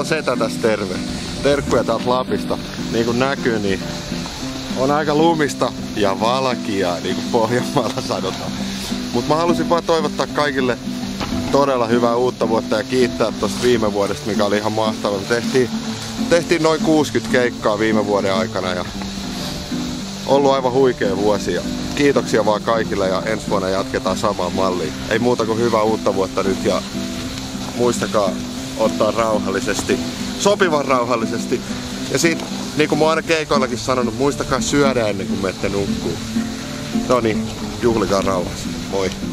on setä tässä terve. Terkkuja täältä Lapista. Niin kuin näkyy, niin on aika lumista ja valkeaa, niin kuin Pohjanmaalla sanotaan. Mutta mä halusin vaan toivottaa kaikille todella hyvää uutta vuotta ja kiittää tosta viime vuodesta, mikä oli ihan mahtavaa. Tehtiin noin 60 keikkaa viime vuoden aikana ja ollut aivan huikea vuosi. Ja kiitoksia vaan kaikille ja ensi vuonna jatketaan samaan malliin. Ei muuta kuin hyvää uutta vuotta nyt ja muistakaa ottaa rauhallisesti, sopivan rauhallisesti. Ja sit, niin kuin mä oon aina keikoillakin sanonut, muistakaa syödä ennen kuin menette nukkuu. No niin, juhlikaa rauhassa. Moi!